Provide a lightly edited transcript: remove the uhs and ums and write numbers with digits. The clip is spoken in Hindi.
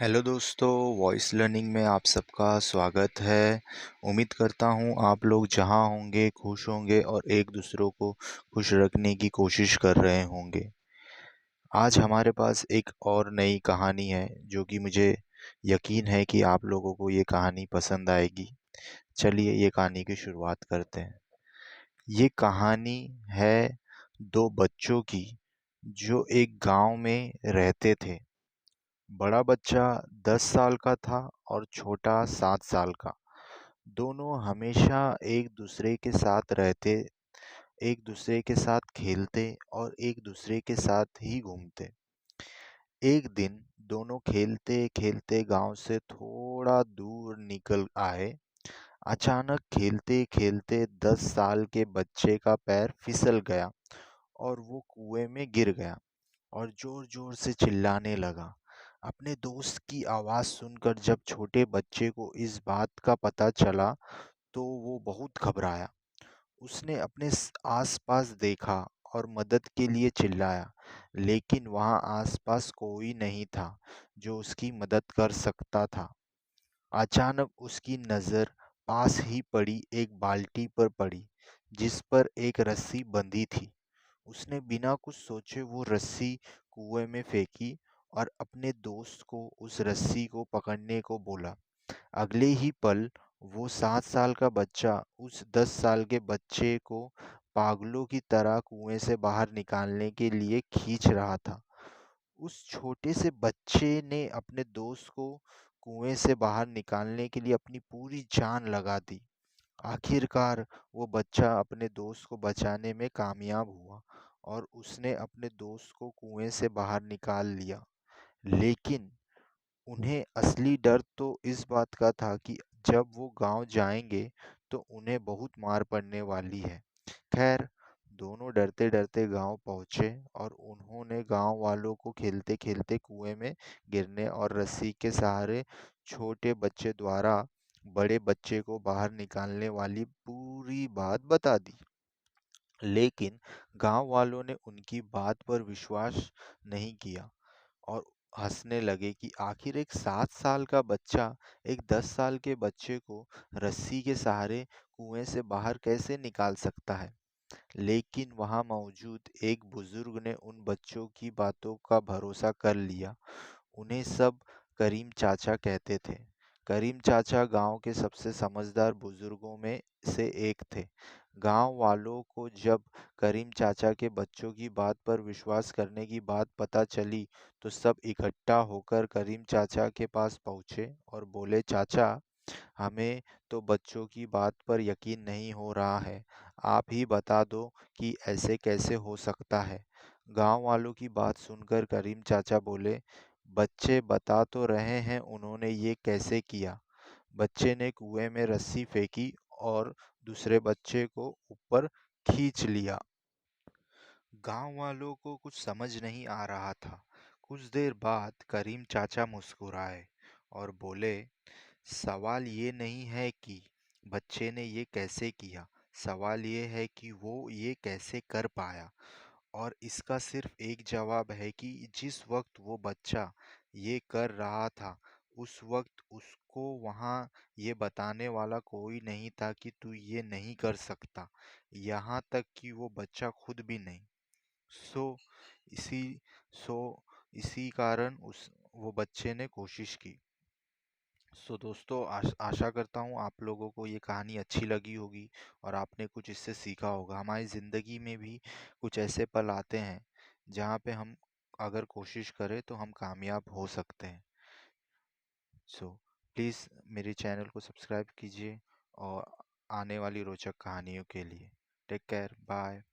हेलो दोस्तों, वॉइस लर्निंग में आप सबका स्वागत है। उम्मीद करता हूँ आप लोग जहाँ होंगे खुश होंगे और एक दूसरों को खुश रखने की कोशिश कर रहे होंगे। आज हमारे पास एक और नई कहानी है जो कि मुझे यकीन है कि आप लोगों को ये कहानी पसंद आएगी। चलिए ये कहानी की शुरुआत करते हैं। ये कहानी है दो बच्चों की जो एक गांव में रहते थे। बड़ा बच्चा 10 साल का था और छोटा 7 साल का। दोनों हमेशा एक दूसरे के साथ रहते, एक दूसरे के साथ खेलते और एक दूसरे के साथ ही घूमते। एक दिन दोनों खेलते खेलते गांव से थोड़ा दूर निकल आए। अचानक खेलते खेलते 10 साल के बच्चे का पैर फिसल गया और वो कुएं में गिर गया और जोर-जोर से चिल्लाने लगा। अपने दोस्त की आवाज़ सुनकर जब छोटे बच्चे को इस बात का पता चला, तो वो बहुत घबराया। उसने अपने आस-पास देखा और मदद के लिए चिल्लाया, लेकिन वहाँ आस-पास कोई नहीं था जो उसकी मदद कर सकता था। अचानक उसकी नज़र पास ही पड़ी एक बाल्टी पर पड़ी, जिस पर एक रस्सी बंधी थी। उसने बिना कुछ सोचे वो रस्सी कुएं में फेंकी और अपने दोस्त को उस रस्सी को पकड़ने को बोला। अगले ही पल वो 7 साल का बच्चा उस 10 साल के बच्चे को पागलों की तरह कुएं से बाहर निकालने के लिए खींच रहा था। उस छोटे से बच्चे ने अपने दोस्त को कुएं से बाहर निकालने के लिए अपनी पूरी जान लगा दी। आखिरकार वो बच्चा अपने दोस्त को बचाने में कामयाब हुआ और उसने अपने दोस्त को कुएं से बाहर निकाल लिया। लेकिन उन्हें असली डर तो इस बात का था कि जब वो गांव जाएंगे तो उन्हें बहुत मार पड़ने वाली है। खैर, दोनों डरते डरते गांव पहुंचे और उन्होंने गांव वालों को खेलते खेलते कुएं में गिरने और रस्सी के सहारे छोटे बच्चे द्वारा बड़े बच्चे को बाहर निकालने वाली पूरी बात बता दी। लेकिन गांव वालों ने उनकी बात पर विश्वास नहीं किया और हंसने लगे कि आखिर एक 7 साल का बच्चा एक 10 साल के बच्चे को रस्सी के सहारे कुएं से बाहर कैसे निकाल सकता है। लेकिन वहां मौजूद एक बुजुर्ग ने उन बच्चों की बातों का भरोसा कर लिया। उन्हें सब करीम चाचा कहते थे। करीम चाचा गांव के सबसे समझदार बुजुर्गों में से एक थे। गांव वालों को जब करीम चाचा के बच्चों की बात पर विश्वास करने की बात पता चली, तो सब इकट्ठा होकर करीम चाचा के पास पहुंचे और बोले, चाचा, हमें तो बच्चों की बात पर यकीन नहीं हो रहा है। आप ही बता दो कि ऐसे कैसे हो सकता है। गांव वालों की बात सुनकर करीम चाचा बोले, बच्चे बता तो रहे हैं उन्होंने ये कैसे किया। बच्चे ने कुएं में रस्सी फेंकी और दूसरे बच्चे को ऊपर खींच लिया। गांव वालों को कुछ समझ नहीं आ रहा था। कुछ देर बाद करीम चाचा मुस्कुराए और बोले, सवाल ये नहीं है कि बच्चे ने ये कैसे किया, सवाल ये है कि वो ये कैसे कर पाया। और इसका सिर्फ एक जवाब है कि जिस वक्त वो बच्चा ये कर रहा था, उस वक्त उसको वहाँ ये बताने वाला कोई नहीं था कि तू ये नहीं कर सकता, यहाँ तक कि वो बच्चा खुद भी नहीं। सो इसी सो इसी कारण उस वो बच्चे ने कोशिश की। सो दोस्तों, आशा करता हूँ आप लोगों को ये कहानी अच्छी लगी होगी और आपने कुछ इससे सीखा होगा। हमारी ज़िंदगी में भी कुछ ऐसे पल आते हैं जहाँ पे हम अगर कोशिश करें तो हम कामयाब हो सकते हैं। सो प्लीज़ मेरे चैनल को सब्सक्राइब कीजिए और आने वाली रोचक कहानियों के लिए। Take care, bye.